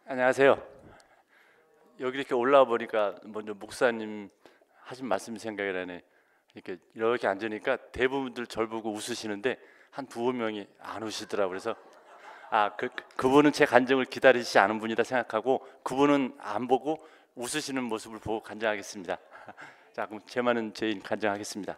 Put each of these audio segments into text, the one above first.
안녕하세요. 여기 이렇게 올라와 보니까 먼저 목사님 하신 말씀이 생각이 나네. 이렇게 앉으니까 대부분들 절 보고 웃으시는데 한 두어 명이 안 웃으시더라고요. 그래서 그분은 제 간증을 기다리시지 않은 분이다 생각하고 그분은 안 보고 웃으시는 모습을 보고 간증하겠습니다. 자, 그럼 제 말은 제인 간증하겠습니다.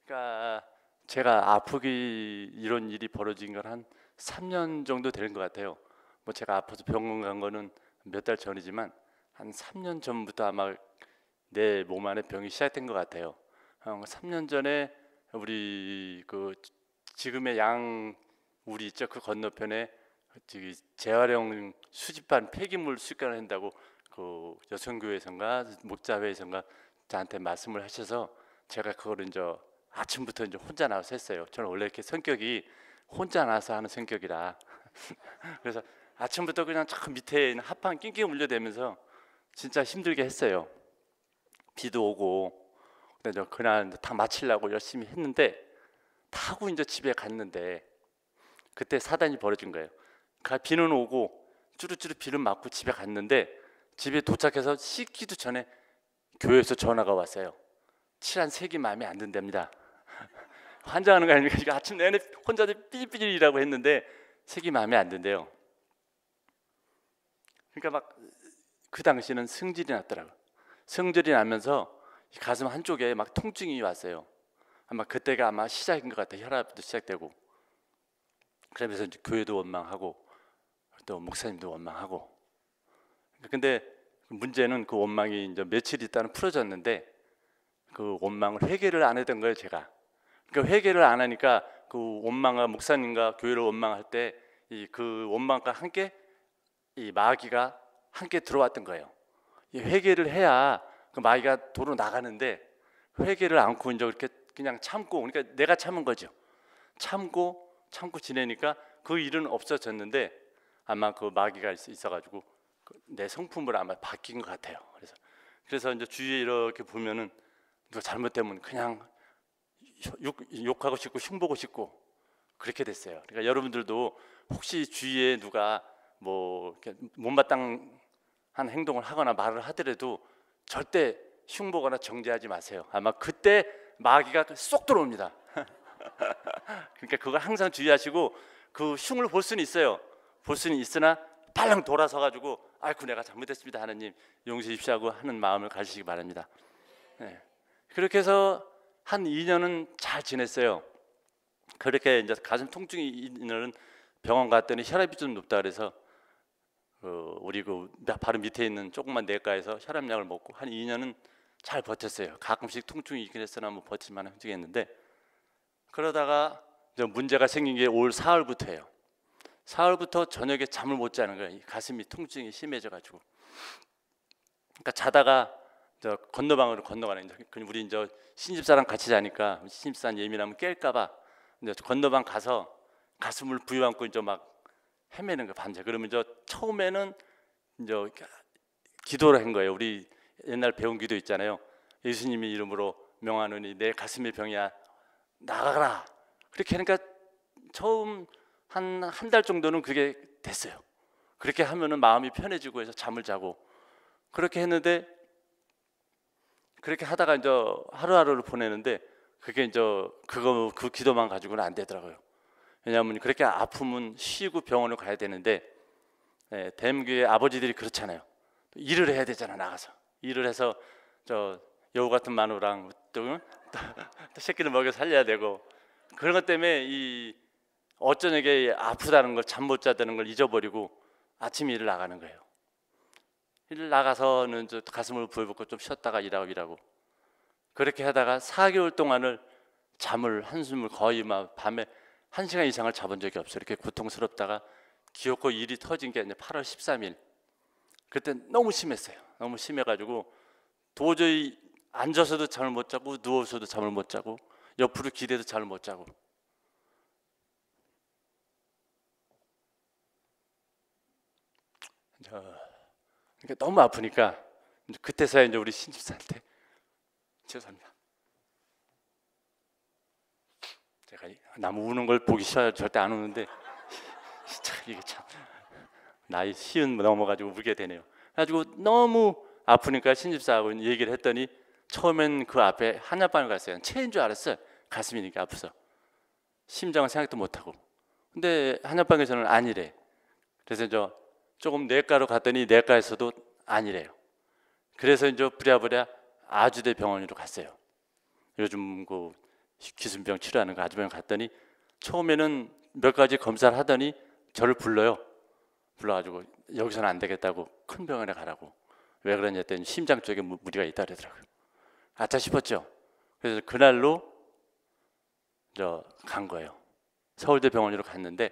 그러니까 제가 아프기 이런 일이 벌어진 건 한 3년 정도 되는 것 같아요. 뭐 제가 아파서 병원 간 거는 몇 달 전이지만 한 3년 전부터 아마 내 몸 안에 병이 시작된 것 같아요. 3년 전에 우리 그 지금의 양 우리 있죠, 그 건너편에 저기 재활용 수집한 폐기물 수거를 한다고 그 여성교회에선가 목자회에선가 저한테 말씀을 하셔서 제가 그거를 이제 아침부터 이제 혼자 나와서 했어요. 저는 원래 이렇게 성격이 혼자 나와서 하는 성격이라 그래서 아침부터 그냥 저 밑에 있는 합판 낑낑 물려대면서 진짜 힘들게 했어요. 비도 오고. 근데 저 그날 다 마치려고 열심히 했는데 다 하고 이제 집에 갔는데 그때 사단이 벌어진 거예요. 비는 오고 쭈루쭈루 비는 맞고 집에 갔는데 집에 도착해서 씻기도 전에 교회에서 전화가 왔어요. 칠한 색이 마음에 안 든답니다. 환장하는 거 아닙니까? 아침 내내 혼자 삐질삐질이라고 했는데 색이 마음에 안 든대요. 그러니까 막 그 당시는 승질이 났더라고요. 승질이 나면서 가슴 한쪽에 막 통증이 왔어요. 아마 그때가 아마 시작인 것 같아요. 혈압도 시작되고. 그러면서 이제 교회도 원망하고 또 목사님도 원망하고. 근데 문제는 그 원망이 이제 며칠 있다는 풀어졌는데 그 원망을 회개를 안 했던 거예요, 제가. 그러니까 회개를 안 하니까 그 원망과 목사님과 교회를 원망할 때 이 그 원망과 함께 이 마귀가 함께 들어왔던 거예요. 이 회개를 해야 그 마귀가 도로 나가는데 회개를 않고 이제 이렇게 그냥 참고, 그러니까 내가 참은 거죠. 참고 지내니까 그 일은 없어졌는데 아마 그 마귀가 있어가지고 내 성품을 아마 바뀐 것 같아요. 그래서 이제 주위에 이렇게 보면은 누가 잘못되면 그냥 욕하고 싶고 흉보고 싶고 그렇게 됐어요. 그러니까 여러분들도 혹시 주위에 누가 뭐 못마땅한 행동을 하거나 말을 하더라도 절대 흉보거나 정죄하지 마세요. 아마 그때 마귀가 쏙 들어옵니다. 그러니까 그걸 항상 주의하시고 그 흉을 볼 수는 있어요. 볼 수는 있으나 빨랑 돌아서 가지고 아이고 내가 잘못했습니다 하나님 용서해 주십시오 하고 하는 마음을 가지시기 바랍니다. 네. 그렇게 해서 한 2년은 잘 지냈어요. 그렇게 이제 가슴 통증이 있는 병원 갔더니 혈압이 좀 높다 그래서 우리 그 바로 밑에 있는 조그만 내과에서 혈압약을 먹고 한 2년은 잘 버텼어요. 가끔씩 통증이 있긴 했으나 뭐 버틸만 했는데 그러다가 이제 문제가 생긴 게 올 4월부터예요. 4월부터 저녁에 잠을 못 자는 거예요. 가슴이 통증이 심해져가지고. 그러니까 자다가 저 건너방으로 건너가는 우리 이제 신집사랑 같이 자니까 신집사 예민하면 깰까봐 이제 건너방 가서 가슴을 부여안고 이제 막 헤매는 거 밤새. 그러면 저 처음에는 이제 기도를 한 거예요. 우리 옛날 배운 기도 있잖아요. 예수님의 이름으로 명하노니 내 가슴의 병이야 나가라. 그렇게 하니까 처음 한 달 정도는 그게 됐어요. 그렇게 하면은 마음이 편해지고 해서 잠을 자고 그렇게 했는데 그렇게 하다가 이제 하루하루를 보내는데 그게 이제 그 기도만 가지고는 안 되더라고요. 왜냐하면 그렇게 아프면 쉬고 병원을 가야 되는데 대문교회 아버지들이 그렇잖아요. 일을 해야 되잖아. 나가서 일을 해서 저 여우 같은 마누라랑 또 새끼를 먹여 살려야 되고 그런 것 때문에 이 어쩌냐게 아프다는 걸 잠 못 자다는 걸 잊어버리고 아침에 일을 나가는 거예요. 일 나가서는 저 가슴을 부여잡고 좀 쉬었다가 일하고 그렇게 하다가 4개월 동안을 잠을 한숨을 거의 막 밤에 1시간 이상을 자본 적이 없어요. 이렇게 고통스럽다가 기어코 일이 터진 게 이제 8월 13일 그때 너무 심했어요. 너무 심해가지고 도저히 앉아서도 잠을 못 자고 누워서도 잠을 못 자고 옆으로 기대도 잠을 못 자고 그러니까 너무 아프니까 그때서야 이제 우리 신집사한테 죄송합니다. 제가 남 우는 걸 보기 싫어요. 절대 안 우는데 이게 참 나이 50 넘어가지고 울게 되네요. 그래가지고 너무 아프니까 신집사하고 얘기를 했더니 처음엔 그 앞에 한약방을 갔어요. 체인 줄 알았어요. 가슴이니까 아파서 심장은 생각도 못하고. 근데 한약방에서는 아니래. 그래서 저 조금 내과로 갔더니 내과에서도 아니래요. 그래서 이제 부랴부랴 아주대 병원으로 갔어요. 요즘 그 기순병 치료하는 거 아주병원 갔더니 처음에는 몇 가지 검사를 하더니 저를 불러가지고 여기서는 안 되겠다고 큰 병원에 가라고. 왜 그러냐 했더니 심장 쪽에 무리가 있다 그러더라고요. 아차 싶었죠. 그래서 그날로 저 간 거예요. 서울대 병원으로 갔는데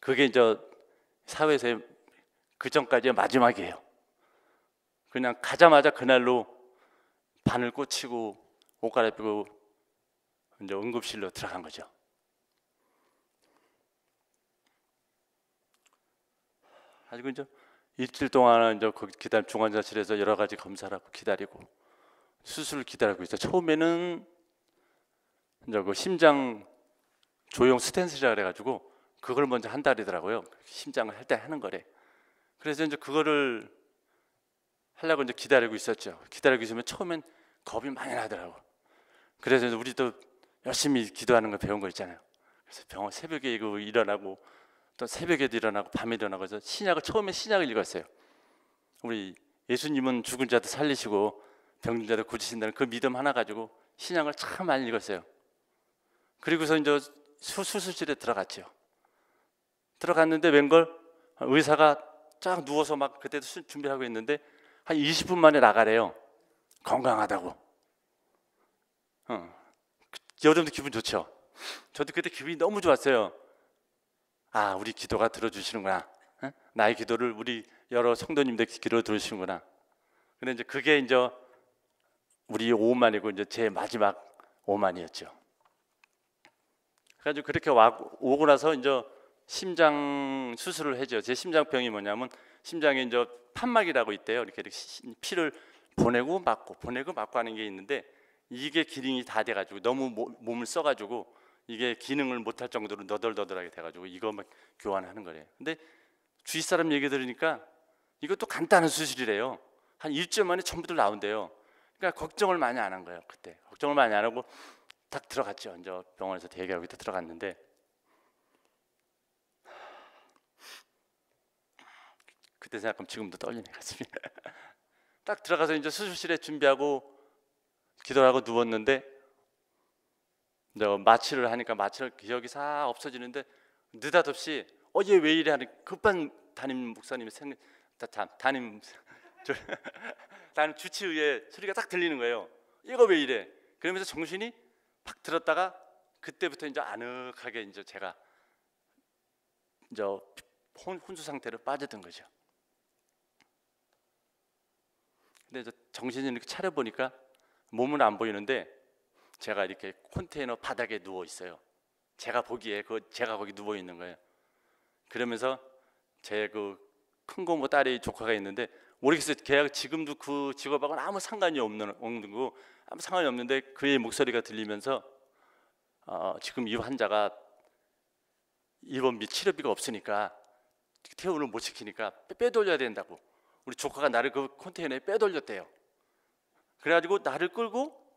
그게 이제 사회에서의 그 전까지의 마지막이에요. 그냥 가자마자 그날로 바늘 꽂히고 옷 갈아입고 이제 응급실로 들어간 거죠. 가지고 이제 일주일 동안은 이제 거기 중환자실에서 여러 가지 검사를 하고 기다리고 수술을 기다리고 있어요. 처음에는 이제 그 심장 조용 스탠스라 그래가지고 그걸 먼저 한다더라고요. 심장을 할 때 하는 거래. 그래서 이제 그거를 하려고 이제 기다리고 있었죠. 기다리고 있으면 처음엔 겁이 많이 나더라고. 그래서 이제 우리도 열심히 기도하는 거 배운 거 있잖아요. 그래서 병원 새벽에 이거 일어나고 또 새벽에도 일어나고 밤에 일어나고 해서 처음에 신약을 읽었어요. 우리 예수님은 죽은 자도 살리시고 병든 자도 고치신다는 그 믿음 하나 가지고 신약을 참 많이 읽었어요. 그리고서 이제 수술실에 들어갔죠. 들어갔는데 웬걸 의사가 쫙 누워서 막 그때도 준비하고 있는데 한 20분 만에 나가래요. 건강하다고. 여러분도 기분 좋죠? 저도 그때 기분이 너무 좋았어요. 아, 우리 기도가 들어주시는구나. 나의 기도를 우리 여러 성도님들 기도 들으시는구나. 근데 이제 그게 이제 우리 오만이고 이제 제 마지막 오만이었죠. 그래가지고 그렇게 오고 나서 이제 심장 수술을 해죠. 제 심장병이 뭐냐면 심장에 이제 판막이라고 있대요. 이렇게 피를 보내고 맞고 하는 게 있는데 이게 기능이 다 돼가지고 너무 몸을 써가지고 이게 기능을 못할 정도로 너덜너덜하게 돼가지고 이거만 교환하는 거래요. 근데 주위 사람 얘기 들으니까 이것도 간단한 수술이래요. 한 일주일 만에 전부들 나온대요. 그러니까 걱정을 많이 안 한 거예요. 그때 걱정을 많이 안 하고 딱 들어갔죠. 이제 병원에서 대기하고 있다 들어갔는데 그때 생각하면 지금도 떨리네 가슴이. 딱 들어가서 이제 수술실에 준비하고 기도를 하고 누웠는데 이제 마취를 하니까 기억이 싹 없어지는데 느닷없이 얘 왜 이래 하는 급한 담임 목사님이 담임 주치의의 소리가 딱 들리는 거예요. 이거 왜 이래? 그러면서 정신이 팍 들었다가 그때부터 이제 아늑하게 이제 제가 이제 혼수 상태로 빠져든 거죠. 근데 이제 정신이 이렇게 차려 보니까 몸은 안 보이는데 제가 이렇게 컨테이너 바닥에 누워 있어요. 제가 보기에 제가 거기 누워 있는 거예요. 그러면서 제 그 큰 고모 딸이 조카가 있는데 모르겠어요. 걔가 지금도 그 직업하고는 아무 상관이 없는 거 아무 상관이 없는데 그의 목소리가 들리면서 지금 이 환자가 입원비 치료비가 없으니까 퇴원을 못 시키니까 빼돌려야 된다고 우리 조카가 나를 그 컨테이너에 빼돌렸대요. 그래가지고 나를 끌고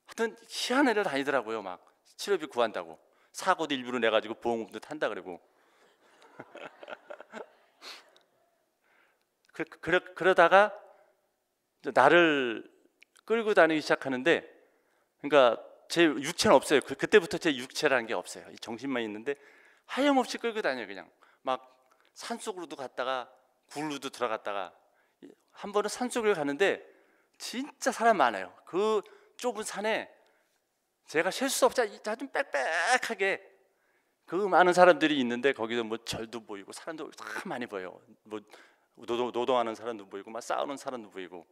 하여튼 희한한 애를 다니더라고요. 막 치료비 구한다고 사고도 일부러 내가지고 보험금도 탄다 그러고 그러다가 나를 끌고 다니기 시작하는데 그러니까 제 육체는 없어요. 그때부터 제 육체라는 게 없어요. 정신만 있는데 하염없이 끌고 다녀요. 그냥 막 산속으로도 갔다가 굴로도 들어갔다가 한 번은 산속을 가는데 진짜 사람 많아요. 그 좁은 산에 제가 쉴 수 없이 아주 빽빽하게 그 많은 사람들이 있는데 거기서 뭐 절도 보이고 사람도 참 많이 보여요. 뭐 노동하는 사람도 보이고 막 싸우는 사람도 보이고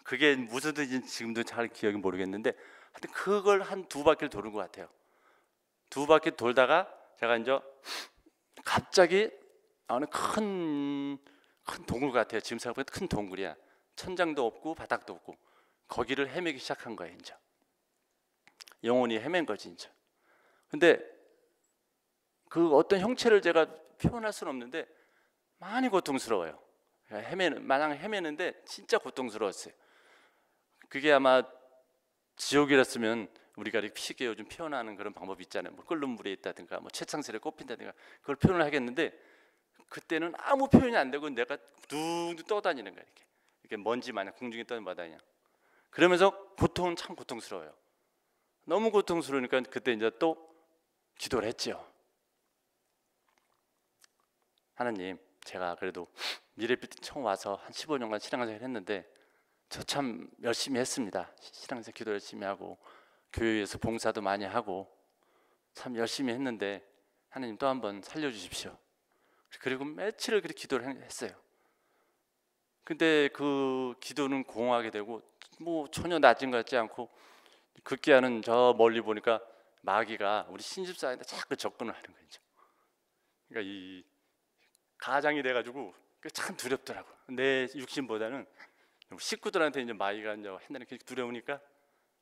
그게 무슨 뜻인지 지금도 잘 기억이 모르겠는데 하여튼 그걸 한 2바퀴를 도는 것 같아요. 2바퀴 돌다가 제가 이제 갑자기 어느 큰 동굴 같아요. 지금 생각보다 큰 동굴이야. 천장도 없고 바닥도 없고 거기를 헤매기 시작한 거예요. 이제 영혼이 헤맨 거지 이제. 근데 그 어떤 형체를 제가 표현할 수는 없는데 많이 고통스러워요. 마냥 헤매는데 진짜 고통스러웠어요. 그게 아마 지옥이었으면 우리가 이렇게 피게 요즘 표현하는 그런 방법이 있잖아요. 뭐 끓는 물에 있다든가 뭐 채창살에 꼽힌다든가 그걸 표현을 하겠는데 그때는 아무 표현이 안 되고 내가 둥둥 떠다니는 거야. 이렇게 먼지 마냥 공중에 떠는 바다냐. 그러면서 고통은 참 고통스러워요. 너무 고통스러우니까 그때 이제 또 기도를 했죠. 하나님, 제가 그래도 미래빛 처음 와서 한 15년간 신앙생활을 했는데 저 참 열심히 했습니다. 신앙생활 기도 열심히 하고 교회에서 봉사도 많이 하고 참 열심히 했는데 하나님 또 한번 살려주십시오. 그리고 며칠을 그렇게 기도를 했어요. 근데 그 기도는 공허하게 되고 뭐 전혀 낮은 것 같지 않고 급기야는 저 멀리 보니까 마귀가 우리 신집사한테 자꾸 접근을 하는 거죠. 그러니까 이 가장이 돼가지고 참 두렵더라고. 내 육신보다는 식구들한테 이제 마귀가 이제 옛날에 그렇게 두려우니까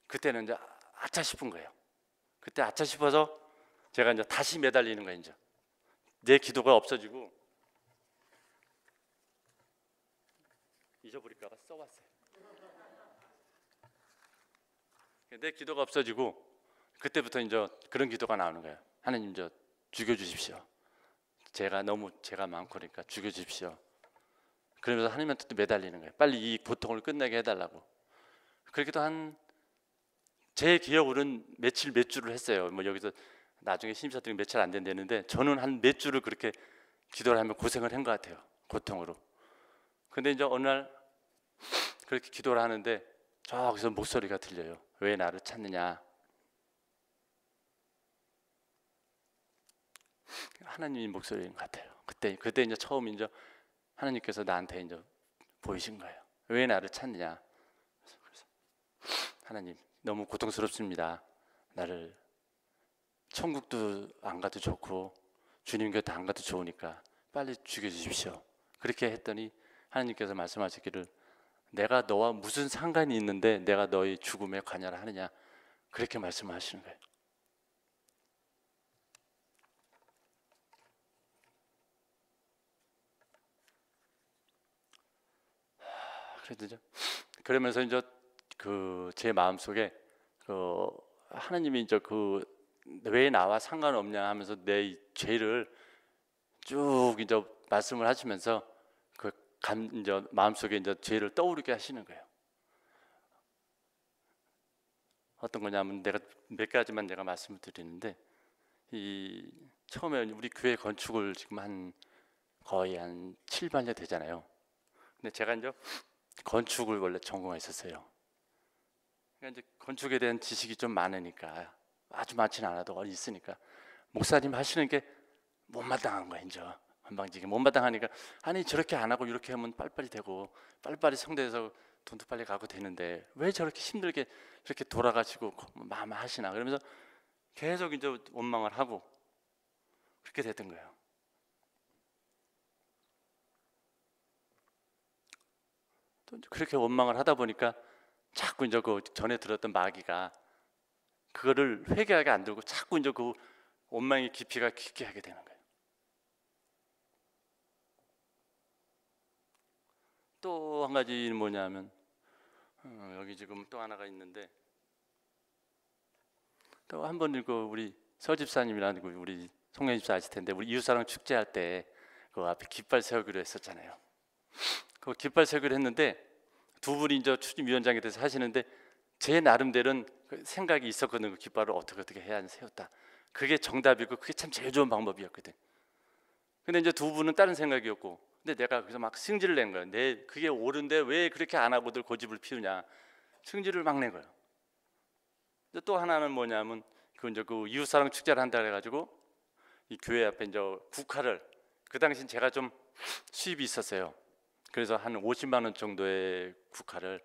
그때는 이제 아차 싶은 거예요. 그때 아차 싶어서 제가 이제 다시 매달리는 거예요. 이제 내 기도가 없어지고 잊어버릴까봐 써왔어요. 내 기도가 없어지고 그때부터 이제 그런 기도가 나오는 거예요. 하나님 저 죽여주십시오. 제가 많고 그러니까 죽여주십시오. 그러면서 하나님한테 또 매달리는 거예요. 빨리 이 고통을 끝내게 해달라고. 그렇게도 한 제 기억으로는 몇 주를 했어요. 뭐 여기서 나중에 신입사들이 며칠 안 된다는데 저는 한 몇 주를 그렇게 기도를 하며 고생을 한 것 같아요. 고통으로. 근데 이제 어느 날 그렇게 기도를 하는데 저기서 목소리가 들려요. 왜 나를 찾느냐? 하나님 목소리인 것 같아요. 그때 이제 처음 이제 하나님께서 나한테 이제 보이신 거예요. 왜 나를 찾느냐? 그래서 하나님 너무 고통스럽습니다. 나를 천국도 안 가도 좋고 주님 곁에 안 가도 좋으니까 빨리 죽여주십시오. 그렇게 했더니 하나님께서 말씀하시기를 내가 너와 무슨 상관이 있는데 내가 너의 죽음에 관여를 하느냐 그렇게 말씀하시는 거예요. 그러면서 이제 그 제 마음속에 그 하나님이 이제 그 왜 나와 상관없냐 하면서 내 죄를 쭉 이제 말씀을 하시면서 이제 마음속에 이제 죄를 떠오르게 하시는 거예요. 어떤 거냐면 내가 몇 가지만 내가 말씀을 드리는데 이 처음에 우리 교회 건축을 지금 거의 한 7, 8년 되잖아요. 근데 제가 이제 건축을 원래 전공했었어요. 그러니까 이제 건축에 대한 지식이 좀 많으니까 아주 많지는 않아도 있으니까 목사님 하시는 게 못마땅한 거예요. 이제 한방지게 못마땅하니까 아니 저렇게 안 하고 이렇게 하면 빨리빨리 되고 빨리빨리 성대에서 돈도 빨리 가고 되는데 왜 저렇게 힘들게 저렇게 돌아가시고 마음 하시나 그러면서 계속 이제 원망을 하고 그렇게 됐던 거예요. 또 그렇게 원망을 하다 보니까 자꾸 이제 그 전에 들었던 마귀가 그거를 회개하게 안 들고 자꾸 이제 그 원망의 깊이가 깊게 하게 되는 거예요. 또 한 가지는 뭐냐면 여기 지금 또 하나가 있는데 또 한 번 우리 서집사님이라는 우리 송혜 집사 아실 텐데 우리 이웃사랑 축제할 때 그 앞에 깃발 세우기로 했었잖아요. 그 깃발 세우기로 했는데 두 분이 이제 추진위원장이 돼서 하시는데 제 나름대로는 그 생각이 있었거든요. 그 깃발을 어떻게 해야 세웠다. 그게 정답이고 그게 참 제일 좋은 방법이었거든. 근데 이제 두 분은 다른 생각이었고 근데 내가 그래서 막 승질을 낸 거예요. 그게 옳은데 왜 그렇게 안 하고들 고집을 피우냐. 승질을 막 낸 거예요. 또 하나는 뭐냐면 그 이웃사랑 축제를 한다 그래가지고 이 교회 앞에 이제 국화를 그 당시 제가 좀 수입이 있었어요. 그래서 한 50만 원 정도의 국화를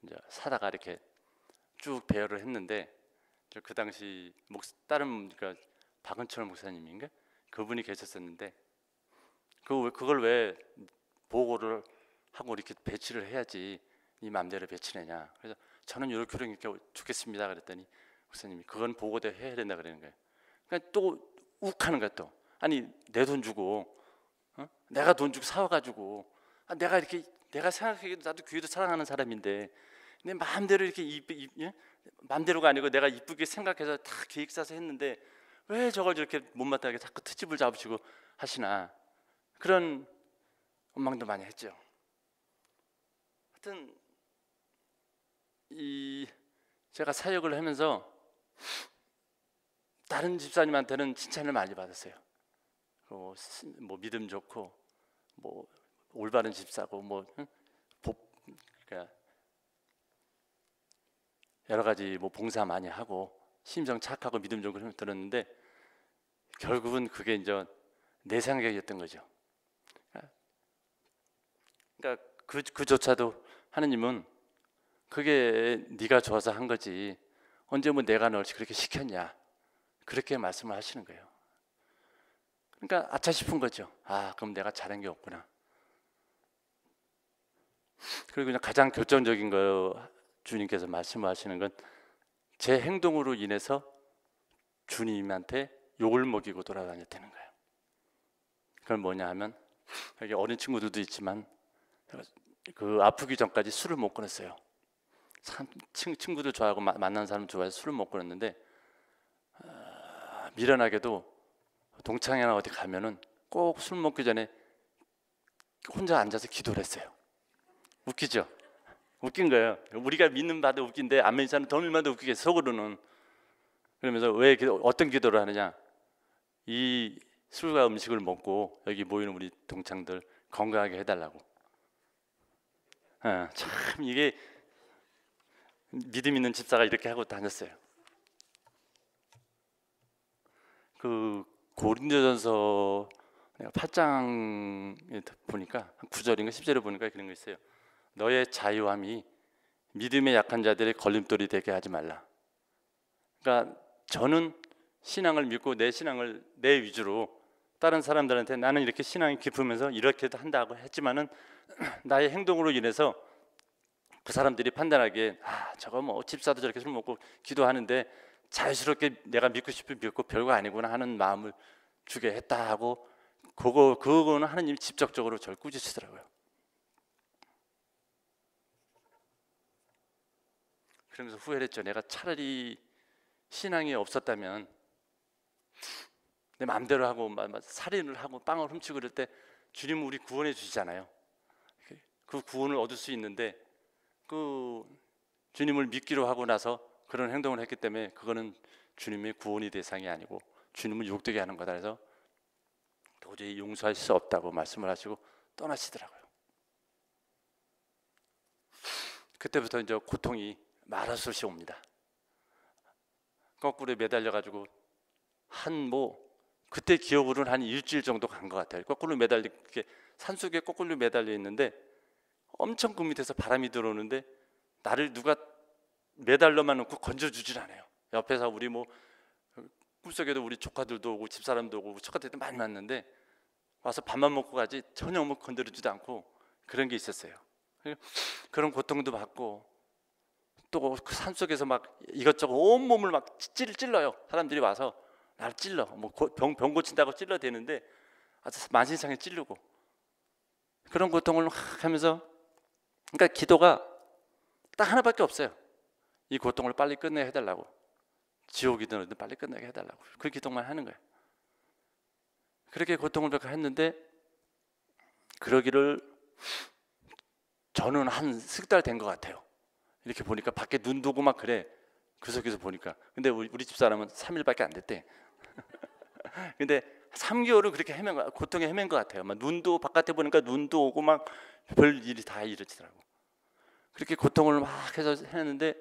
이제 사다가 이렇게 쭉 배열을 했는데 그 당시 다른 그러니까 박은철 목사님인가 그분이 계셨었는데 그걸 왜 보고를 하고 이렇게 배치를 해야지 네 맘대로 배치내냐. 그래서 저는 이렇게 좋겠습니다. 그랬더니 목사님이 그건 보고대 해야 된다 그러는 거예요. 그러니까 또 욱하는 거야 또. 아니 내 돈 주고 내가 돈 주고 사와가지고 내가 이렇게 내가 생각하기에도 나도 교회도 사랑하는 사람인데 내 마음대로 이렇게 예? 마음대로가 아니고 내가 이쁘게 생각해서 다 계획 짜서 했는데 왜 저걸 저렇게 못마땅하게 자꾸 트집을 잡으시고 하시나 그런 원망도 많이 했죠. 하여튼 제가 사역을 하면서 다른 집사님한테는 칭찬을 많이 받았어요. 뭐 믿음 좋고 뭐 올바른 집사고 뭐 그러니까 여러 가지 뭐 봉사 많이 하고 심성 착하고 믿음 좋고 들었는데 결국은 그게 이제 내 생각이었던 거죠. 그러니까 그조차도 하느님은 그게 네가 좋아서 한 거지 언제 뭐 내가 널 그렇게 시켰냐 그렇게 말씀을 하시는 거예요. 그러니까 아차 싶은 거죠. 그럼 내가 잘한 게 없구나. 그리고 그냥 가장 결정적인 거 주님께서 말씀하시는 건 제 행동으로 인해서 주님한테 욕을 먹이고 돌아다녔다는 거예요. 그건 뭐냐 하면 여기 어린 친구들도 있지만 그 아프기 전까지 술을 못 끊었어요. 참 친구들 좋아하고 만나는 사람 좋아해서 술을 못 끊었는데 미련하게도 동창회나 어디 가면은 꼭 술 먹기 전에 혼자 앉아서 기도를 했어요. 웃기죠? 웃긴 거예요. 우리가 믿는 바도 웃긴데 안 믿는 사람은 더 얼마나 웃기게 속으로는. 그러면서 왜 어떤 기도를 하느냐? 이 술과 음식을 먹고 여기 모이는 우리 동창들 건강하게 해달라고. 참 이게 믿음 있는 집사가 이렇게 하고 다녔어요. 그 고린도전서 8장에 보니까 9절인가 10절에 보니까 그런 거 있어요. 너의 자유함이 믿음의 약한 자들의 걸림돌이 되게 하지 말라. 그러니까 저는 신앙을 믿고 내 신앙을 내 위주로 다른 사람들한테 나는 이렇게 신앙이 깊으면서 이렇게도 한다고 했지만은 나의 행동으로 인해서 그 사람들이 판단하기에 저거 뭐 집사도 저렇게 술 먹고 기도하는데 자유스럽게 내가 믿고 싶으면 믿고 별거 아니구나 하는 마음을 주게 했다 하고 그거는 하나님이 직접적으로 저를 꾸짖으시더라고요. 그러면서 후회를 했죠. 내가 차라리 신앙이 없었다면 내 마음대로 하고 살인을 하고 빵을 훔치고 그럴 때 주님은 우리 구원해 주시잖아요. 그 구원을 얻을 수 있는데 그 주님을 믿기로 하고 나서 그런 행동을 했기 때문에 그거는 주님의 구원의 대상이 아니고 주님을 욕되게 하는 거다 해서 도저히 용서할 수 없다고 말씀을 하시고 떠나시더라고요. 그때부터 이제 고통이 말할 수 없이 옵니다. 거꾸로 매달려 가지고 그때 기억으로는 한 일주일 정도 간 것 같아요. 거꾸로 매달려 이렇게 산속에 거꾸로 매달려 있는데 엄청 그 밑에서 바람이 들어오는데 나를 누가 매달려만 놓고 건져주질 않아요. 옆에서 우리 뭐 꿈속에도 우리 조카들도 오고 집사람도 오고 처가들도 많이 왔는데 와서 밥만 먹고 가지 전혀 뭐 건드리지도 않고 그런 게 있었어요. 그런 고통도 받고 또 그 산속에서 막 이것저것 온몸을 막 찔러요. 사람들이 와서 나를 찔러 뭐 병 고친다고 찔러대는데 아주 만신창에 찌르고 그런 고통을 막 하면서 그러니까 기도가 딱 하나밖에 없어요. 이 고통을 빨리 끝내야 해달라고. 지옥이든 어디든 빨리 끝나게 해달라고. 그 기도만 하는 거예요. 그렇게 고통을 했는데 그러기를 저는 한 석 달 된 것 같아요. 이렇게 보니까 밖에 눈도 오고 막 그래. 그 속에서 보니까. 근데 우리 집사람은 3일밖에 안 됐대. 근데 3개월을 그렇게 고통에 헤맨 것 같아요. 막 눈도 바깥에 보니까 눈도 오고 막 별 일이 다 이러지더라고. 그렇게 고통을 막 해서 했는데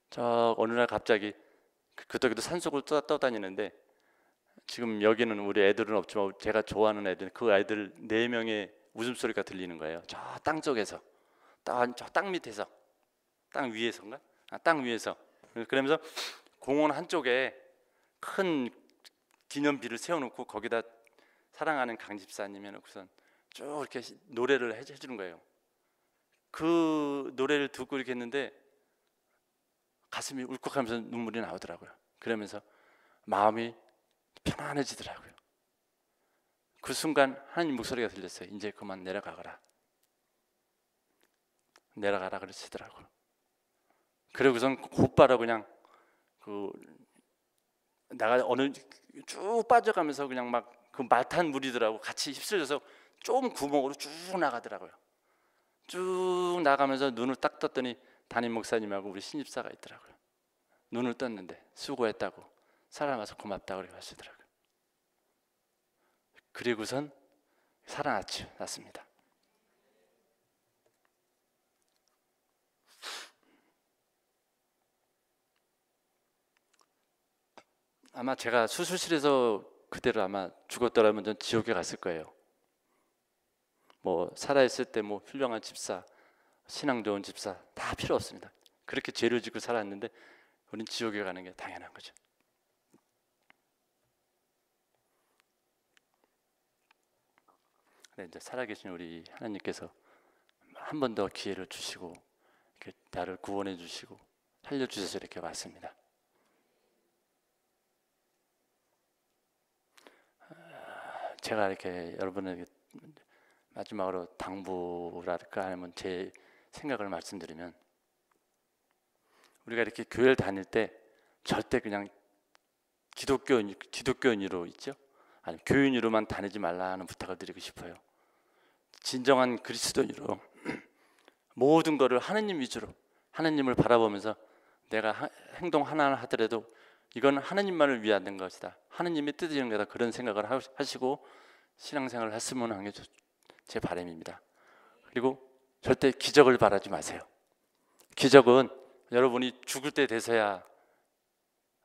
저 어느 날 갑자기 그때도 산속을 떠다니는데 지금 여기는 우리 애들은 없지만 제가 좋아하는 애들 그 애들 4명의 웃음소리가 들리는 거예요. 저 땅 쪽에서 저 땅 밑에서 땅 위에서인가? 땅 위에서. 그러면서 공원 한쪽에 큰 기념비를 세워놓고 거기다 사랑하는 강 집사님 해놓고선 쭉 이렇게 노래를 해주는 거예요. 그 노래를 듣고 이렇게 했는데 가슴이 울컥하면서 눈물이 나오더라고요. 그러면서 마음이 편안해지더라고요. 그 순간 하나님 목소리가 들렸어요. 이제 그만 내려가거라. 내려가라 그러시더라고요. 그러고선 곧바로 그냥 그 나가 어느 쭉 빠져가면서 그냥 막 그 말탄 무리들하고 같이 휩쓸려서 좁은 구멍으로 쭉 나가더라고요. 쭉 나가면서 눈을 딱 떴더니 담임 목사님하고 우리 신집사가 있더라고요. 눈을 떴는데 수고했다고, 살아나서 고맙다고 그렇게 하시더라고요. 그리고선 살아났습니다. 아마 제가 수술실에서 그대로 아마 죽었더라면 전 지옥에 갔을 거예요. 뭐 살아있을 때 뭐 훌륭한 집사, 신앙 좋은 집사 다 필요 없습니다. 그렇게 죄를 짓고 살았는데 우린 지옥에 가는 게 당연한 거죠. 근데 이제 살아계신 우리 하나님께서 한 번 더 기회를 주시고 이렇게 나를 구원해 주시고 살려주셔서 이렇게 왔습니다. 제가 이렇게 여러분에게 마지막으로 당부랄까 아니면 제 생각을 말씀드리면, 우리가 이렇게 교회를 다닐 때 절대 그냥 기독교인으로 있죠? 아니 교인으로만 다니지 말라는 부탁을 드리고 싶어요. 진정한 그리스도인으로 모든 것을 하느님 위주로 하느님을 바라보면서 내가 행동 하나 하더라도 이건 하느님만을 위한 것이다, 하느님의 뜻이는 거다, 그런 생각을 하시고 신앙생활을 했으면 하는 게 제 바람입니다. 그리고 절대 기적을 바라지 마세요. 기적은 여러분이 죽을 때 돼서야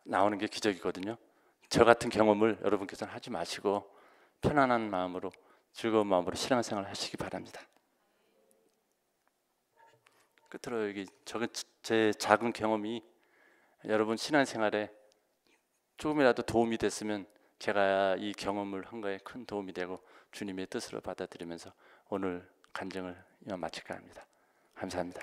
나오는 게 기적이거든요. 저 같은 경험을 여러분께서는 하지 마시고 편안한 마음으로 즐거운 마음으로 신앙생활을 하시기 바랍니다. 끝으로 여기 적은 제 작은 경험이 여러분 신앙생활에 조금이라도 도움이 됐으면 제가 이 경험을 한 거에 큰 도움이 되고 주님의 뜻으로 받아들이면서 오늘 간증을 이만 마칠까 합니다. 감사합니다.